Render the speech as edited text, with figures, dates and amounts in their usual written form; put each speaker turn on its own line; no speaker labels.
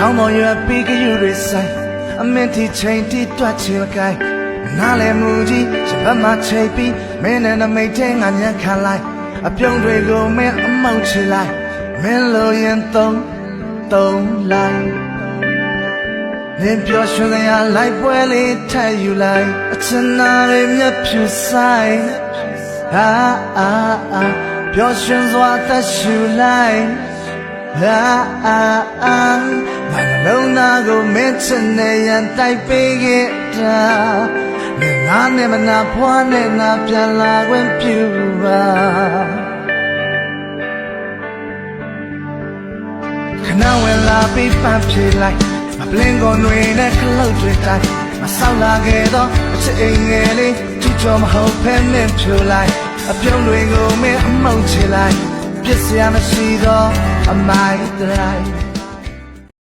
ခေါင်းပေါ်ရွက်ပြီးကယူတွေဆိုင်အမင်းတီချိန်တီတွတ်ချင်ကိုင်းနားလေမူကြီးစပတ်မှချိန်ပြီးမင်းနဲ့နမိတ်တဲ့ငါညံခံလိုက်အပြုံးတွေကိုမင်းအမောက်ချလိုက်မင်းလိုရင်သုံးလိုက်မင်းပြောရွှင်စရာလိုက်ပွဲလေးထပ်ယူလိုက်အချင်နာတွေမျက်ဖြူဆိုင်ပြောရွှင်စွာသက်ရှူလိုက်ငါလုံးသားကိုမင်းချစ်နေရန်တိုက်ပေးခဲ့တာငါနဲ့မနာဖွားနဲ့ငါပြန်လာခွင့်ပြုပါခဏဝင်လာပြီးပန်းဖြေလိုက်မပလင်းကုန်တွေနဲ့ခလုတ်တွေတိုင်းမဆောက်လာခဲ့တော့အချစ်အိမ်ငယ်လေးကြည့်ကြောမဟုတ်ဖဲမင်းဖြူလိုက်အပြုံးတွေကိုမင်းအမောက်ချလိုက်ပြစ်စရာမရှိတော့အမိုက်တိုင်း